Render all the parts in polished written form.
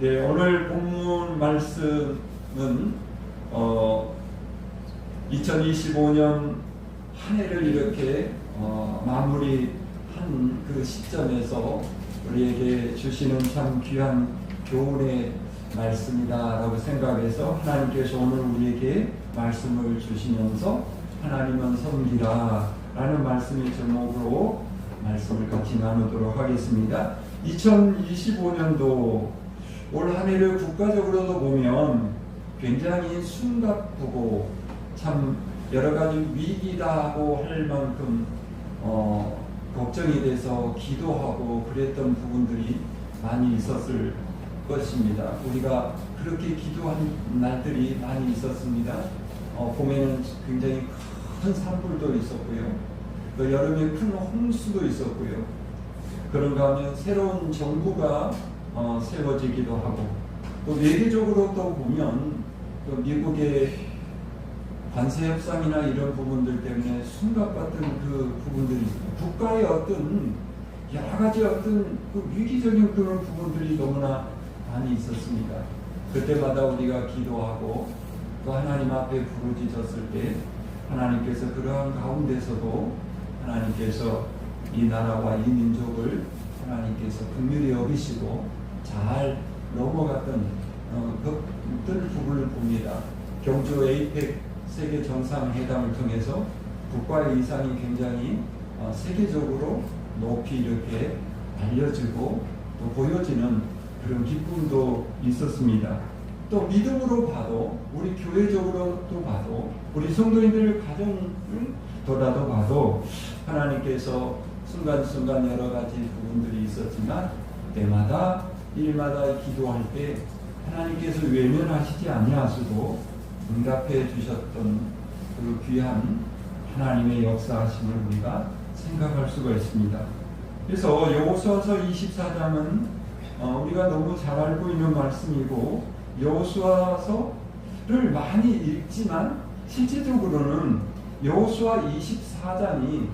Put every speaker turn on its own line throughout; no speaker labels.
네, 오늘 본문 말씀은 2025년 한 해를 이렇게 마무리한 그 시점에서 우리에게 주시는 참 귀한 교훈의 말씀이다라고 생각해서 하나님께서 오늘 우리에게 말씀을 주시면서 하나님은 섬기라 라는 말씀의 제목으로 말씀을 같이 나누도록 하겠습니다. 2025년도 올 한 해를 국가적으로도 보면 굉장히 숨가쁘고 참 여러 가지 위기다고 할 만큼 걱정이 돼서 기도하고 그랬던 부분들이 많이 있었을 것입니다. 우리가 그렇게 기도한 날들이 많이 있었습니다. 봄에는 굉장히 큰 산불도 있었고요. 또 여름에 큰 홍수도 있었고요. 그런가 하면 새로운 정부가 세워지기도 하고, 또 외교적으로 또 보면 또 미국의 관세 협상이나 이런 부분들 때문에 숨가빴던 그 부분들이 있습니다. 국가의 어떤 여러 가지 어떤 그 위기적인 그런 부분들이 너무나 많이 있었습니다. 그때마다 우리가 기도하고 또 하나님 앞에 부르짖었을 때 하나님께서 그러한 가운데서도 하나님께서 이 나라와 이 민족을 하나님께서 긍휼히 여기시고 잘 넘어갔던 그런 부분을 봅니다. 경주 에이펙 세계 정상회담을 통해서 국가의 이상이 굉장히 세계적으로 높이 이렇게 알려지고 또 보여지는 그런 기쁨도 있었습니다. 또 믿음으로 봐도, 우리 교회적으로 또 봐도, 우리 성도인들 가정을 돌아도 봐도 하나님께서 순간순간 여러 가지 부분들이 있었지만 때마다 일마다 기도할 때 하나님께서 외면하시지 아니하시고 응답해 주셨던 그 귀한 하나님의 역사하심을 우리가 생각할 수가 있습니다. 그래서 여호수아서 24장은 우리가 너무 잘 알고 있는 말씀이고, 여호수아서를 많이 읽지만 실제적으로는 여호수아 24장이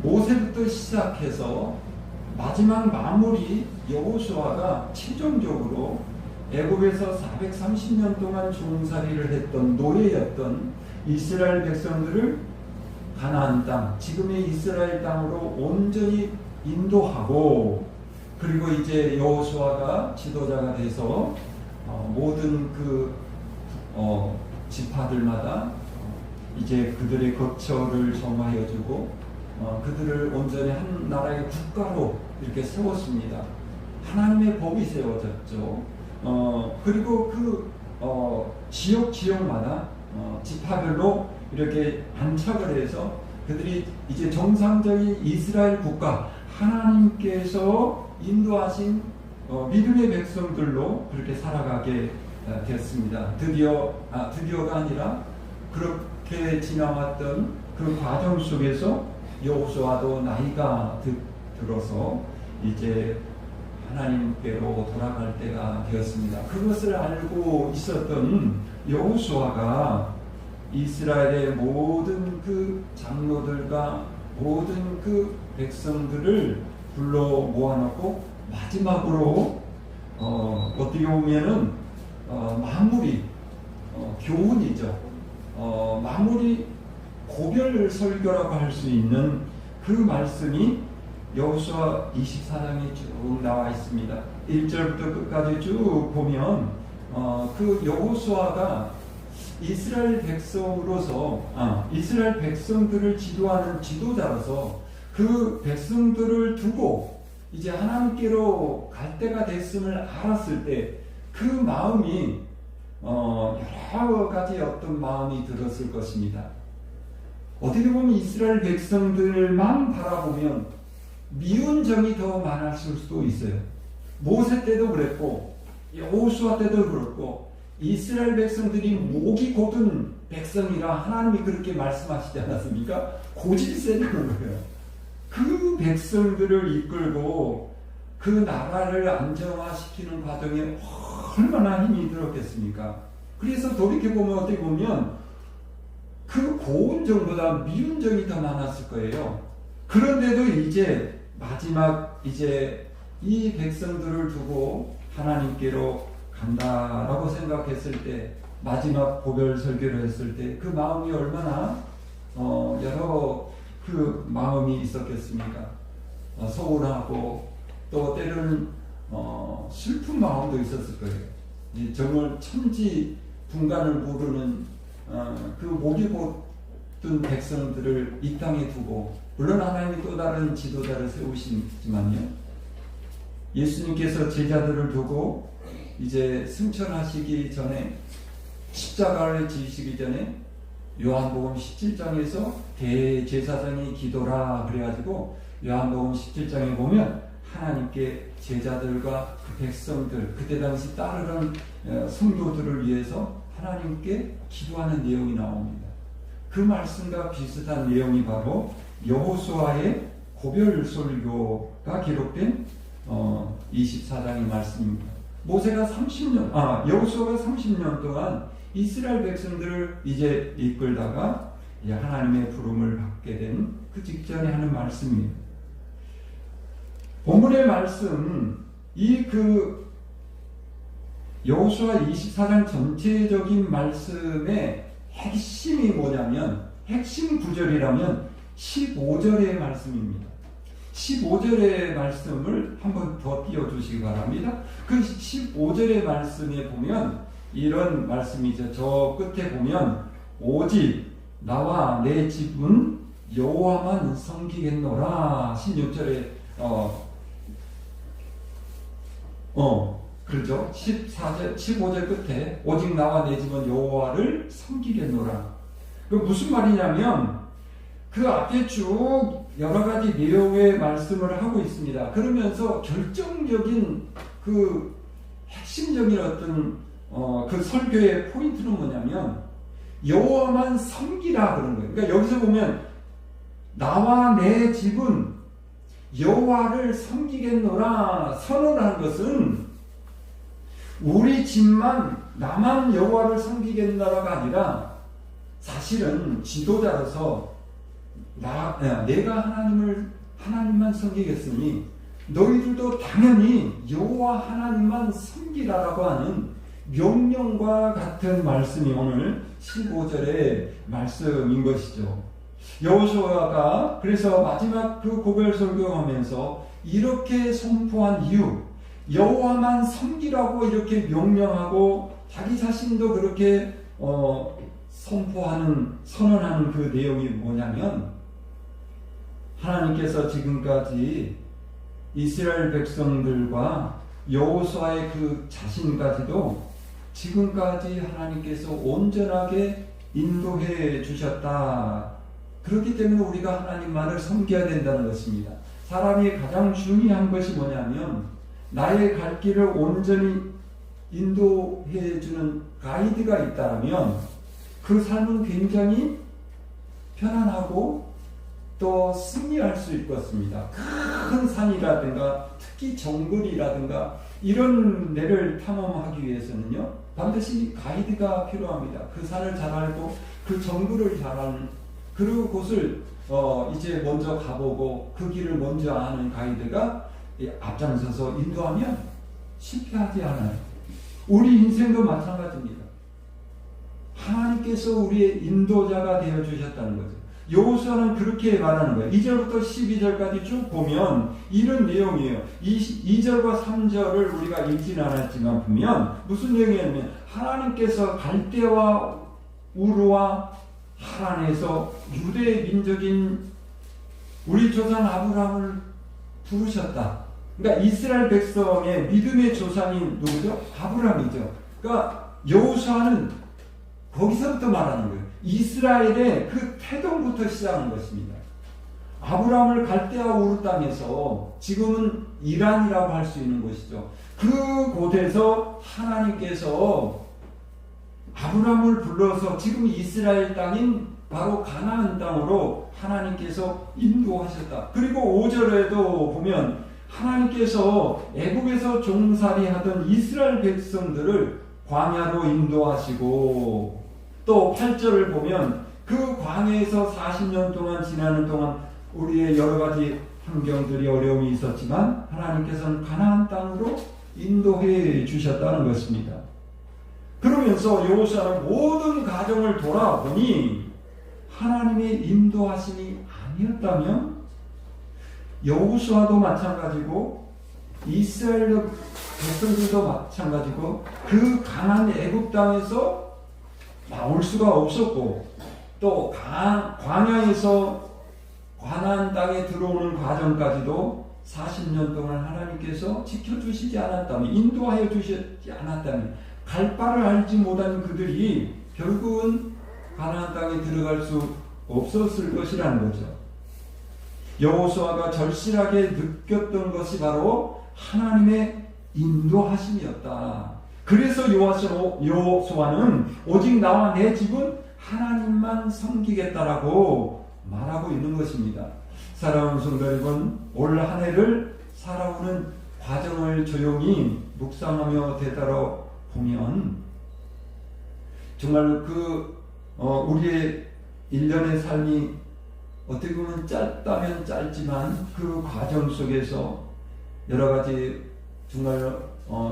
모세부터 시작해서 마지막 마무리 여호수아가 최종적으로 애굽에서 430년 동안 종살이를 했던 노예였던 이스라엘 백성들을 가나안 땅, 지금의 이스라엘 땅으로 온전히 인도하고, 그리고 이제 여호수아가 지도자가 돼서 모든 그 지파들마다 이제 그들의 거처를 정하여주고 그들을 온전히 한 나라의 국가로 이렇게 세웠습니다. 하나님의 법이 세워졌죠. 그리고 그 지역마다 지파별로 이렇게 안착을 해서 그들이 이제 정상적인 이스라엘 국가, 하나님께서 인도하신 믿음의 백성들로 그렇게 살아가게 됐습니다. 드디어가 아니라 그렇게 지나왔던 그 과정 속에서 여호수아도 나이가 들어서 이제 하나님께로 돌아갈 때가 되었습니다. 그것을 알고 있었던 여호수아가 이스라엘의 모든 그 장로들과 모든 그 백성들을 불러 모아놓고 마지막으로 어떻게 보면은 마무리 교훈이죠. 마무리 고별 설교라고 할 수 있는 그 말씀이 여호수아 24장에 쭉 나와 있습니다. 1절부터 끝까지 쭉 보면 그 여호수아가 이스라엘 백성으로서 이스라엘 백성들을 지도하는 지도자로서 그 백성들을 두고 이제 하나님께로 갈 때가 됐음을 알았을 때 그 마음이 여러 가지 어떤 마음이 들었을 것입니다. 어떻게 보면 이스라엘 백성들만 바라보면 미운 정이 더 많았을 수도 있어요. 모세 때도 그랬고 여호수아 때도 그렇고 이스라엘 백성들이 목이 곧은 백성이라 하나님이 그렇게 말씀하시지 않았습니까? 고질세라는 거예요. 그 백성들을 이끌고 그 나라를 안정화시키는 과정에 얼마나 힘이 들었겠습니까? 그래서 돌이켜보면 어떻게 보면 그 고운 정보다 미운 정이 더 많았을 거예요. 그런데도 이제 마지막 이제 이 백성들을 두고 하나님께로 간다라고 생각했을 때, 마지막 고별 설교를 했을 때 그 마음이 얼마나 여러 그 마음이 있었겠습니까? 서운하고 또 때로는 슬픈 마음도 있었을 거예요. 정말 천지 분간을 모르는 그 목이 곧든 백성들을 이 땅에 두고, 물론 하나님이 또 다른 지도자를 세우시지만요, 예수님께서 제자들을 두고 이제 승천하시기 전에, 십자가를 지시기 전에 요한복음 17장에서 대제사장이 기도라 그래가지고, 요한복음 17장에 보면 하나님께 제자들과 그 백성들, 그때 당시 따르던 성도들을 위해서 하나님께 기도하는 내용이 나옵니다. 그 말씀과 비슷한 내용이 바로 여호수아의 고별설교가 기록된 24장의 말씀입니다. 여호수아가 30년 동안 이스라엘 백성들을 이제 이끌다가 하나님의 부름을 받게 된 그 직전에 하는 말씀이에요. 본문의 말씀, 여호수아 24장 전체적인 말씀의 핵심이 뭐냐면, 핵심 구절이라면 15절의 말씀입니다. 15절의 말씀을 한번 더 띄워주시기 바랍니다. 그 15절의 말씀에 보면 이런 말씀이죠. 저 끝에 보면 오직 나와 내 집은 여호와만 섬기겠노라. 16절에 그렇죠. 15절 끝에 오직 나와 내 집은 여호와를 섬기겠노라. 그 무슨 말이냐면, 그 앞에 쭉 여러 가지 내용의 말씀을 하고 있습니다. 그러면서 결정적인 그 핵심적인 어떤 그 설교의 포인트는 뭐냐면, 여호와만 섬기라 그런 거예요. 그러니까 여기서 보면 나와 내 집은 여호와를 섬기겠노라 선언하는 것은, 우리 집만, 나만 여호와를 섬기겠노라가 아니라, 사실은 지도자로서 내가 하나님만 섬기겠으니 너희들도 당연히 여호와 하나님만 섬기라라고 하는 명령과 같은 말씀이 오늘 15절의 말씀인 것이죠. 여호수아가 그래서 마지막 그 고별 설교하면서 이렇게 선포한 이유, 여호와만 섬기라고 이렇게 명령하고 자기 자신도 그렇게 선언하는 그 내용이 뭐냐면, 하나님께서 지금까지 이스라엘 백성들과 여호수아의 그 자신까지도 지금까지 하나님께서 온전하게 인도해 주셨다. 그렇기 때문에 우리가 하나님만을 섬겨야 된다는 것입니다. 사람이 가장 중요한 것이 뭐냐면, 나의 갈 길을 온전히 인도해 주는 가이드가 있다면 그 삶은 굉장히 편안하고 또 승리할 수 있을 것입니다. 큰 산이라든가 특히 정글이라든가 이런 데를 탐험하기 위해서는요, 반드시 가이드가 필요합니다. 그 산을 잘 알고 그 정글을 잘 아는, 그 곳을 이제 먼저 가보고 그 길을 먼저 아는 가이드가 앞장서서 인도하면 실패하지 않아요. 우리 인생도 마찬가지입니다. 하나님께서 우리의 인도자가 되어 주셨다는 거죠. 여호수아는 그렇게 말하는 거예요. 2절부터 12절까지 쭉 보면 이런 내용이에요. 2절과 3절을 우리가 읽지는 않았지만 보면 무슨 내용이냐면, 하나님께서 갈대와 우르와 하란에서 유대 민족인 우리 조상 아브라함을 부르셨다. 그러니까 이스라엘 백성의 믿음의 조상이 누구죠? 아브라함이죠. 그러니까 여호수아는 거기서부터 말하는 거예요. 이스라엘의 그 태동부터 시작한 것입니다. 아브라함을 갈대아 우르 땅에서, 지금은 이란이라고 할 수 있는 곳이죠. 그 곳에서 하나님께서 아브라함을 불러서 지금 이스라엘 땅인 바로 가나안 땅으로 하나님께서 인도하셨다. 그리고 5절에도 보면 하나님께서 애국에서 종살이 하던 이스라엘 백성들을 광야로 인도하시고, 또 8절을 보면 그 광야에서 40년 동안 지나는 동안 우리의 여러 가지 환경들이 어려움이 있었지만 하나님께서는 가나안 땅으로 인도해 주셨다는 것입니다. 그러면서 여호수아는 모든 가정을 돌아보니 하나님의 인도하심이 아니었다면 여호수아도 마찬가지고 이스라엘 백성들도 마찬가지고 그 강한 애굽 땅에서 나올 수가 없었고 또 광야에서 가나안 땅에 들어오는 과정까지도 40년 동안 하나님께서 지켜주시지 않았다면, 인도하여 주시지 않았다면, 갈 바를 알지 못한 그들이 결국은 가나안 땅에 들어갈 수 없었을 것이라는 거죠. 여호수아가 절실하게 느꼈던 것이 바로 하나님의 인도하심이었다. 그래서 여호수아는 오직 나와 내 집은 하나님만 섬기겠다라고 말하고 있는 것입니다. 사랑하는 성도 여러분, 올 한 해를 살아오는 과정을 조용히 묵상하며 되돌아보면 정말 우리의 1년의 삶이 어떻게 보면 짧다면 짧지만 그 과정 속에서 여러 가지 정말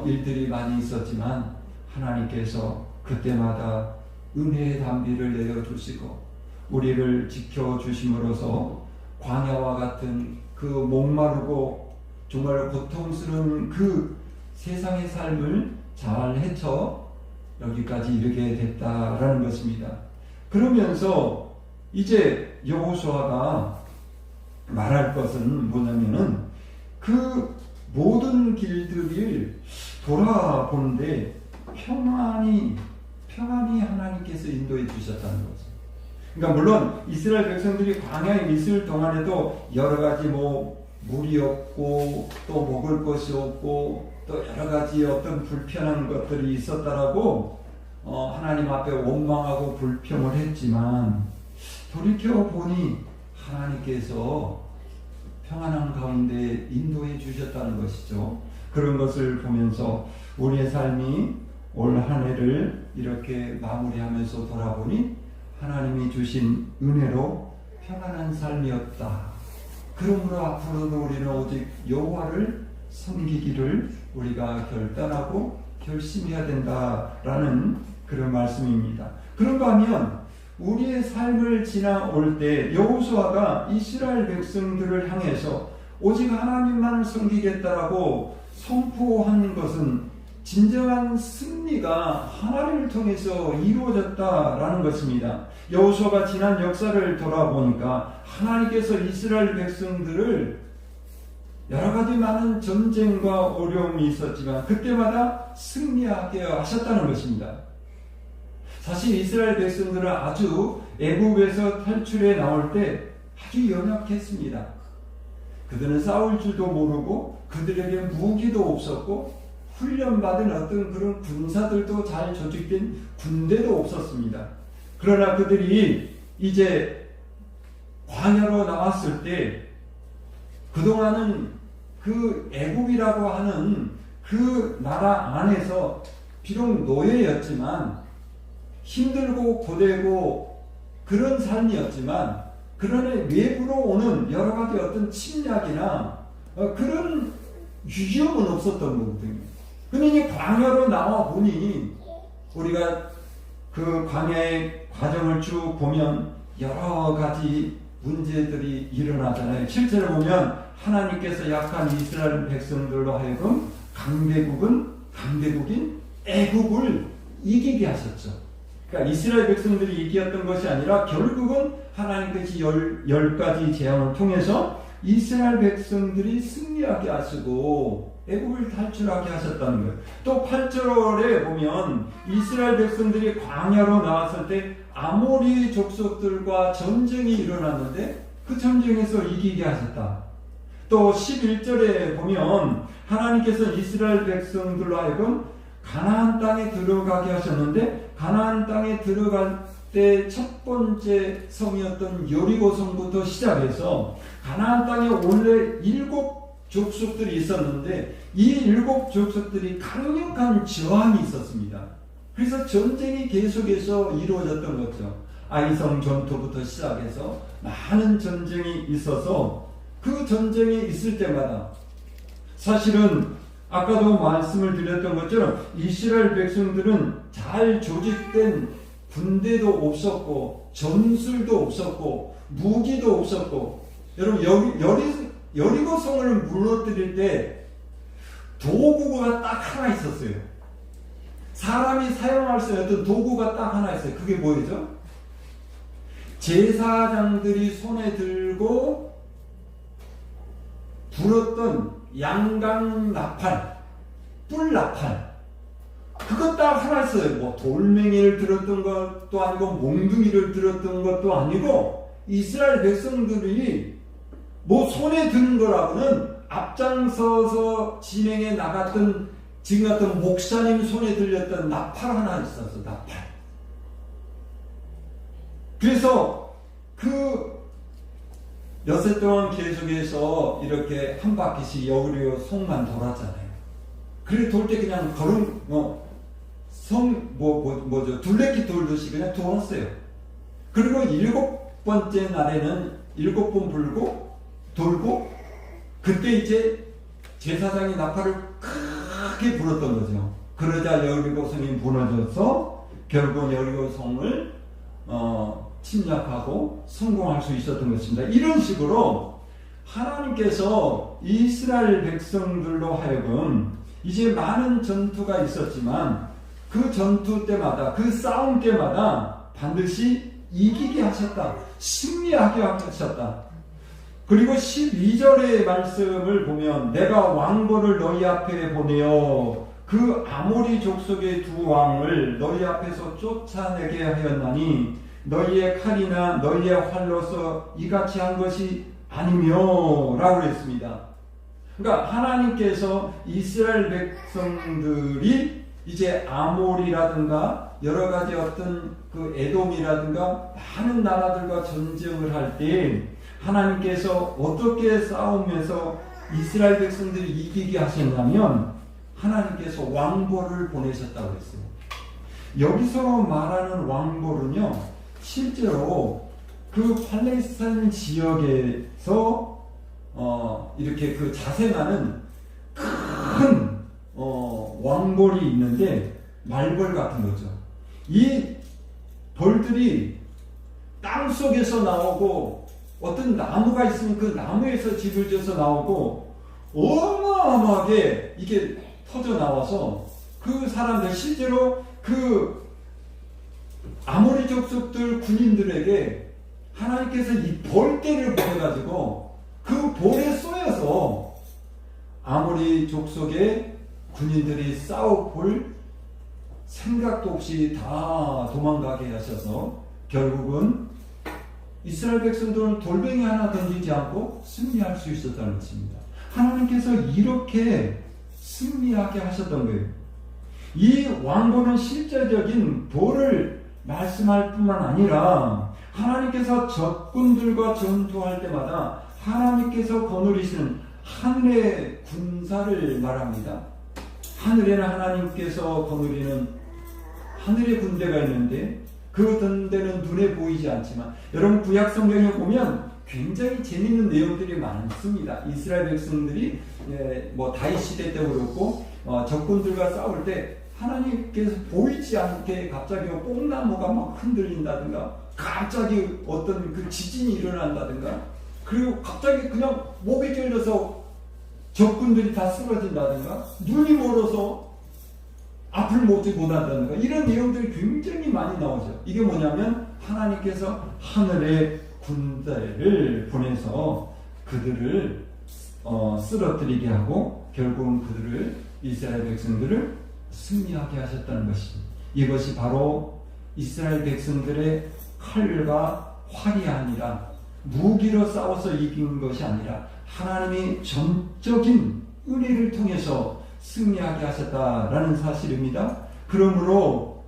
일들이 많이 있었지만 하나님께서 그때마다 은혜의 담비를 내려주시고 우리를 지켜주심으로써 광야와 같은 그 목마르고 정말 고통스러운 그 세상의 삶을 잘 헤쳐 여기까지 이르게 됐다라는 것입니다. 그러면서 이제 여호수아가 말할 것은 뭐냐면은 그 모든 길들을 돌아보는데 평안히 하나님께서 인도해 주셨다는 거죠. 그러니까 물론 이스라엘 백성들이 광야에 있을 동안에도 여러 가지 물이 없고 또 먹을 것이 없고 또 여러 가지 어떤 불편한 것들이 있었다라고 하나님 앞에 원망하고 불평을 했지만 돌이켜 보니 하나님께서 평안한 가운데 인도해 주셨다는 것이죠. 그런 것을 보면서 우리의 삶이 올 한 해를 이렇게 마무리하면서 돌아보니 하나님이 주신 은혜로 평안한 삶이었다. 그러므로 앞으로도 우리는 오직 여호와를 섬기기를 우리가 결단하고 결심해야 된다라는 그런 말씀입니다. 그런가 하면 우리의 삶을 지나올 때 여호수아가 이스라엘 백성들을 향해서 오직 하나님만을 섬기겠다라고 선포한 것은 진정한 승리가 하나님을 통해서 이루어졌다라는 것입니다. 여호수아가 지난 역사를 돌아보니까 하나님께서 이스라엘 백성들을 여러 가지 많은 전쟁과 어려움이 있었지만 그때마다 승리하게 하셨다는 것입니다. 사실 이스라엘 백성들은 아주 애굽에서 탈출해 나올 때 아주 연약했습니다. 그들은 싸울 줄도 모르고 그들에게 무기도 없었고 훈련받은 어떤 그런 군사들도 잘 조직된 군대도 없었습니다. 그러나 그들이 이제 광야로 나왔을 때 그동안은 그 애굽이라고 하는 그 나라 안에서 비록 노예였지만 힘들고 고되고 그런 삶이었지만 그러나 외부로 오는 여러 가지 어떤 침략이나 그런 위험은 없었던 거거든요. 그런데 광야로 나와 보니 우리가 그 광야의 과정을 쭉 보면 여러 가지 문제들이 일어나잖아요. 실제로 보면 하나님께서 약한 이스라엘 백성들로 하여금 강대국인 애국을 이기게 하셨죠. 그러니까 이스라엘 백성들이 이겼던 것이 아니라 결국은 하나님께서 10가지 재앙을 통해서 이스라엘 백성들이 승리하게 하시고 애굽을 탈출하게 하셨다는 거예요. 또 8절에 보면 이스라엘 백성들이 광야로 나왔을 때 아모리 족속들과 전쟁이 일어났는데 그 전쟁에서 이기게 하셨다. 또 11절에 보면 하나님께서 이스라엘 백성들로 하여금 가나안 땅에 들어가게 하셨는데 가나안 땅에 들어갈 때 첫 번째 성이었던 여리고 성부터 시작해서 가나안 땅에 원래 7 족속들이 있었는데 이 7 족속들이 강력한 저항이 있었습니다. 그래서 전쟁이 계속해서 이루어졌던 거죠. 아이성 전투부터 시작해서 많은 전쟁이 있어서 그 전쟁이 있을 때마다 사실은 아까도 말씀을 드렸던 것처럼 이스라엘 백성들은 잘 조직된 군대도 없었고 전술도 없었고 무기도 없었고, 여러분 여리고 성을 무너뜨릴 때 도구가 딱 하나 있었어요. 사람이 사용할 수 있는 도구가 딱 하나 있어요. 그게 뭐죠? 제사장들이 손에 들고 불었던 양강 나팔, 뿔 나팔, 그것 딱 하나 있어요. 뭐 돌멩이를 들었던 것도 아니고 몽둥이를 들었던 것도 아니고, 이스라엘 백성들이 뭐 손에 드는 거라고는 앞장서서 진행해 나갔던 지금 같은 목사님 손에 들렸던 나팔 하나 있었어. 나팔. 그래서 그 엿새 동안 계속해서 이렇게 한 바퀴씩 여리고 성만 돌았잖아요. 그래 돌 때 그냥 둘레길 돌듯이 그냥 돌았어요. 그리고 7번째 날에는 7번 돌고, 그때 이제 제사장이 나팔을 크게 불었던 거죠. 그러자 여리고성이 무너져서 결국 여리고성을 침략하고 성공할 수 있었던 것입니다. 이런 식으로 하나님께서 이스라엘 백성들로 하여금 이제 많은 전투가 있었지만 그 전투 때마다, 그 싸움 때마다 반드시 이기게 하셨다. 승리하게 하셨다. 그리고 12절의 말씀을 보면 내가 왕벌을 너희 앞에 보내어 그 아모리 족속의 두 왕을 너희 앞에서 쫓아내게 하였나니 너희의 칼이나 너희의 활로서 이같이 한 것이 아니며 라고 했습니다. 그러니까 하나님께서 이스라엘 백성들이 이제 아모리라든가 여러 가지 어떤 그 에돔이라든가 많은 나라들과 전쟁을 할 때 하나님께서 어떻게 싸우면서 이스라엘 백성들이 이기게 하셨냐면 하나님께서 왕벌을 보내셨다고 했어요. 여기서 말하는 왕벌은요, 실제로 그 팔레스타인 지역에서 이렇게 그 자생하는 큰 왕벌이 있는데 말벌 같은 거죠. 이 벌들이 땅 속에서 나오고 어떤 나무가 있으면 그 나무에서 집을 지어서 나오고 어마어마하게 이게 터져 나와서 그 사람들, 실제로 그 아모리 족속들 군인들에게 하나님께서 이 벌떼를 보내가지고 그 볼에 쏘여서 아모리 족속의 군인들이 싸워볼 생각도 없이 다 도망가게 하셔서 결국은 이스라엘 백성들은 돌멩이 하나 던지지 않고 승리할 수 있었다는 것입니다. 하나님께서 이렇게 승리하게 하셨던 거예요. 이 왕벌은 실제적인 벌을 말씀할 뿐만 아니라 하나님께서 적군들과 전투할 때마다 하나님께서 거느리시는 하늘의 군사를 말합니다. 하늘에는 하나님께서 거느리는 하늘의 군대가 있는데 그 군대는 눈에 보이지 않지만, 여러분 구약 성경에 보면 굉장히 재미있는 내용들이 많습니다. 이스라엘 백성들이 뭐 다윗 시대 때도 그렇고 적군들과 싸울 때 하나님께서 보이지 않게 갑자기 뽕나무가 막 흔들린다든가, 갑자기 어떤 그 지진이 일어난다든가, 그리고 갑자기 그냥 목이 졸려서 적군들이 다 쓰러진다든가, 눈이 멀어서 앞을 보지 못한다든가, 이런 내용들이 굉장히 많이 나오죠. 이게 뭐냐면 하나님께서 하늘의 군대를 보내서 그들을 쓰러뜨리게 하고 결국은 그들을, 이스라엘 백성들을 승리하게 하셨다는 것입니다. 이것이 바로 이스라엘 백성들의 칼과 활이 아니라 무기로 싸워서 이긴 것이 아니라 하나님이 전적인 은혜를 통해서 승리하게 하셨다라는 사실입니다. 그러므로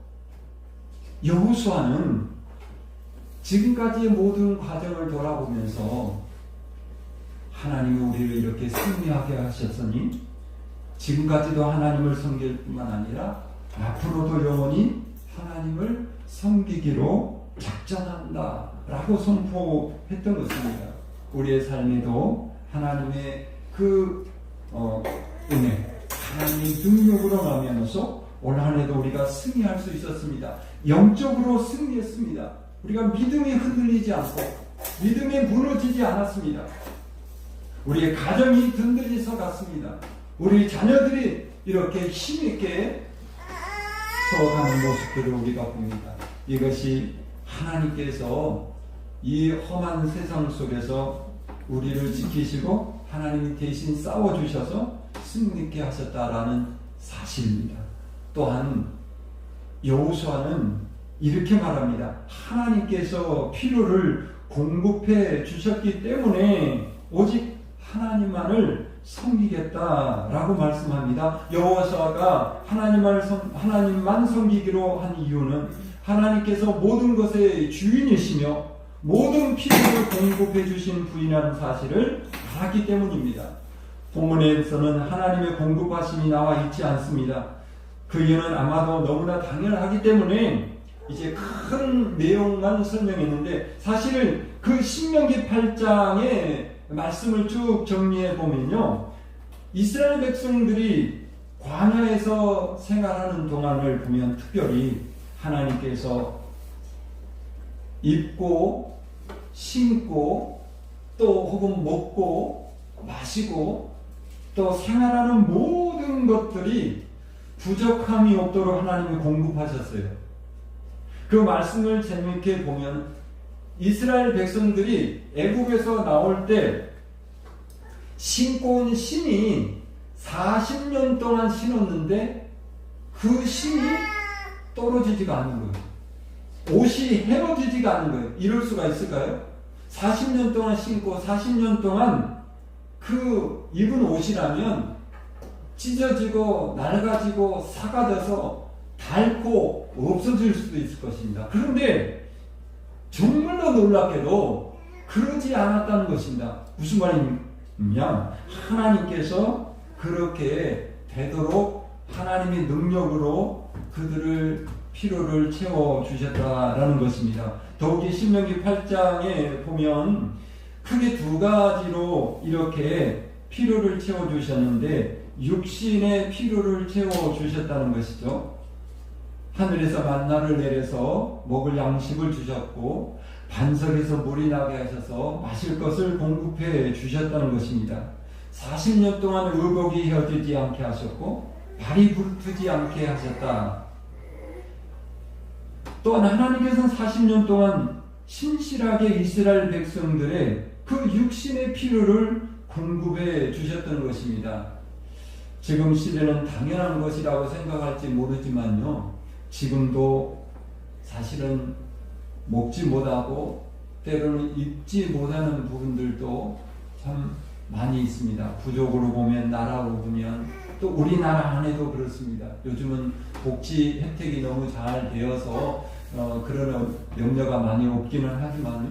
여호수아는 지금까지의 모든 과정을 돌아보면서 하나님이 우리를 이렇게 승리하게 하셨으니 지금까지도 하나님을 섬길 뿐만 아니라 앞으로도 영원히 하나님을 섬기기로 작정한다 라고 선포했던 것입니다. 우리의 삶에도 하나님의 그 은혜, 하나님의 능력으로 말미암아서 올 한해도 우리가 승리할 수 있었습니다. 영적으로 승리했습니다. 우리가 믿음이 흔들리지 않고 믿음이 무너지지 않았습니다. 우리의 가정이 든든히 서갔습니다. 우리 자녀들이 이렇게 힘있게 서가는 모습들을 우리가 봅니다. 이것이 하나님께서 이 험한 세상 속에서 우리를 지키시고 하나님이 대신 싸워주셔서 승리케 하셨다라는 사실입니다. 또한 여호수아는 이렇게 말합니다. 하나님께서 필요를 공급해 주셨기 때문에 오직 하나님만을 섬기겠다라고 말씀합니다. 여호수아가 하나님만 섬기기로 한 이유는 하나님께서 모든 것의 주인이시며 모든 필요를 공급해 주신 분이라는 사실을 알았기 때문입니다. 본문에서는 하나님의 공급하심이 나와 있지 않습니다. 그 이유는 아마도 너무나 당연하기 때문에 이제 큰 내용만 설명했는데, 사실은 그 신명기 8장의 말씀을 쭉 정리해 보면요, 이스라엘 백성들이 광야에서 생활하는 동안을 보면 특별히 하나님께서 입고 신고 또 혹은 먹고 마시고 또 생활하는 모든 것들이 부족함이 없도록 하나님이 공급하셨어요. 그 말씀을 재미있게 보면 이스라엘 백성들이 애국에서 나올 때 신고 온 신이 40년 동안 신었는데 그 신이 떨어지지가 않는 거예요. 옷이 헤어지지가 않는 거예요. 이럴 수가 있을까요? 40년 동안 신고 40년 동안 그 입은 옷이라면 찢어지고 낡아지고 사가져서 닳고 없어질 수도 있을 것입니다. 그런데 정말로 놀랍게도 그러지 않았다는 것입니다. 무슨 말이냐? 하나님께서 그렇게 되도록 하나님의 능력으로 그들을 필요를 채워주셨다라는 것입니다. 더욱이 신명기 8장에 보면 크게 두 가지로 이렇게 필요를 채워주셨는데 육신의 필요를 채워주셨다는 것이죠. 하늘에서 만나를 내려서 먹을 양식을 주셨고 반석에서 물이 나게 하셔서 마실 것을 공급해 주셨다는 것입니다. 40년 동안 의복이 헤어지지 않게 하셨고 발이 부르트지 않게 하셨다. 또한 하나님께서는 40년 동안 신실하게 이스라엘 백성들의 그 육신의 필요를 공급해 주셨던 것입니다. 지금 시대는 당연한 것이라고 생각할지 모르지만요, 지금도 사실은 먹지 못하고 때로는 입지 못하는 부분들도 참 많이 있습니다. 부족으로 보면, 나라로 보면, 또 우리나라 안에도 그렇습니다. 요즘은 복지 혜택이 너무 잘 되어서 그런 염려가 많이 없기는 하지만요,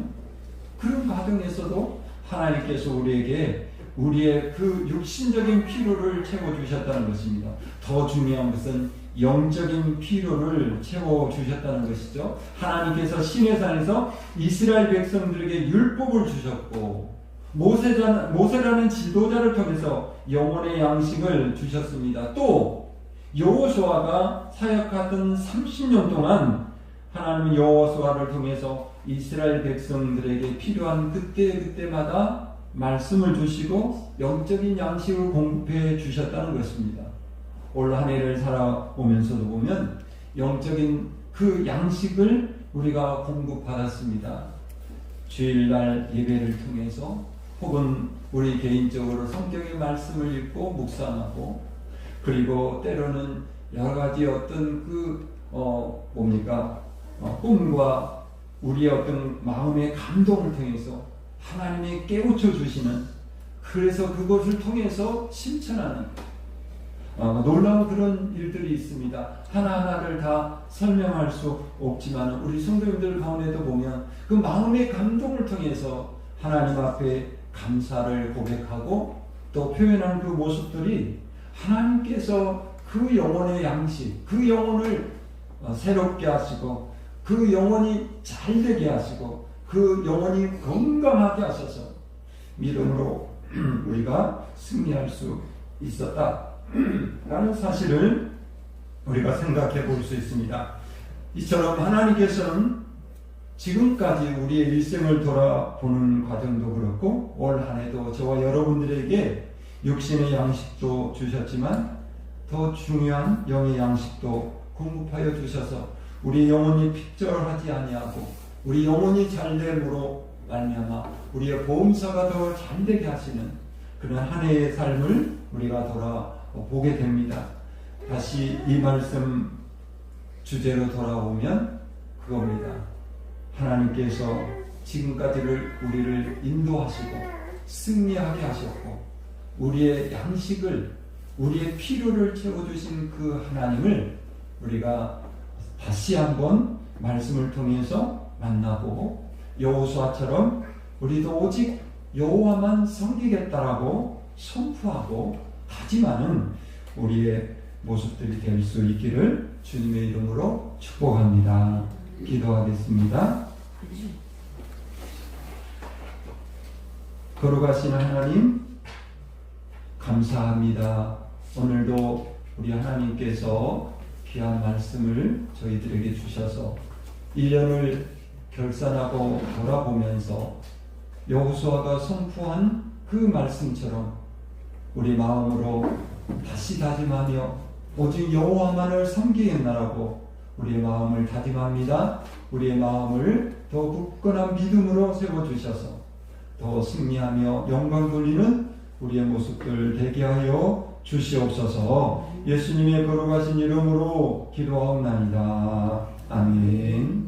그런 과정에서도 하나님께서 우리에게 우리의 그 육신적인 필요를 채워주셨다는 것입니다. 더 중요한 것은 영적인 필요를 채워주셨다는 것이죠. 하나님께서 시내산에서 이스라엘 백성들에게 율법을 주셨고 모세라는 지도자를 통해서 영혼의 양식을 주셨습니다. 또 여호수아가 사역하던 30년 동안 하나님은 여호수아를 통해서 이스라엘 백성들에게 필요한 그때마다 말씀을 주시고 영적인 양식을 공급해 주셨다는 것입니다. 올 한 해를 살아오면서도 보면 영적인 그 양식을 우리가 공급받았습니다. 주일날 예배를 통해서 혹은 우리 개인적으로 성경의 말씀을 읽고 묵상하고, 그리고 때로는 여러 가지 어떤 꿈과 우리의 어떤 마음의 감동을 통해서 하나님이 깨우쳐 주시는, 그래서 그것을 통해서 실천하는 놀라운 그런 일들이 있습니다. 하나하나를 다 설명할 수 없지만 우리 성도님들 가운데도 보면 그 마음의 감동을 통해서 하나님 앞에 감사를 고백하고 또 표현한 그 모습들이 하나님께서 그 영혼의 양식, 그 영혼을 새롭게 하시고 그 영혼이 잘되게 하시고 그 영혼이 건강하게 하셔서 믿음으로 우리가 승리할 수 있었다. 라는 사실을 우리가 생각해 볼 수 있습니다. 이처럼 하나님께서는 지금까지 우리의 일생을 돌아보는 과정도 그렇고 올 한 해도 저와 여러분들에게 육신의 양식도 주셨지만 더 중요한 영의 양식도 공급하여 주셔서 우리 영혼이 핍절하지 아니하고 우리 영혼이 잘됨으로 말미암아 우리의 보험사가 더 잘되게 하시는 그런 한 해의 삶을 우리가 돌아보게 됩니다. 다시 이 말씀 주제로 돌아오면 그겁니다. 하나님께서 지금까지를 우리를 인도하시고 승리하게 하셨고 우리의 양식을 우리의 필요를 채워주신 그 하나님을 우리가 다시 한번 말씀을 통해서 만나보고 여호수아처럼 우리도 오직 여호와만 섬기겠다라고 선포하고 다짐하는 우리의 모습들이 될 수 있기를 주님의 이름으로 축복합니다. 기도하겠습니다. 거룩하신 하나님 감사합니다. 오늘도 우리 하나님께서 귀한 말씀을 저희들에게 주셔서 1년을 결산하고 돌아보면서 여호수아가 선포한 그 말씀처럼 우리 마음으로 다시 다짐하며 오직 여호와만을 섬기겠나라고 우리의 마음을 다짐합니다. 우리의 마음을 더 굳건한 믿음으로 세워주셔서 더 승리하며 영광 돌리는 우리의 모습들 되게 하여 주시옵소서. 예수님의 거룩하신 이름으로 기도하옵나이다. 아멘.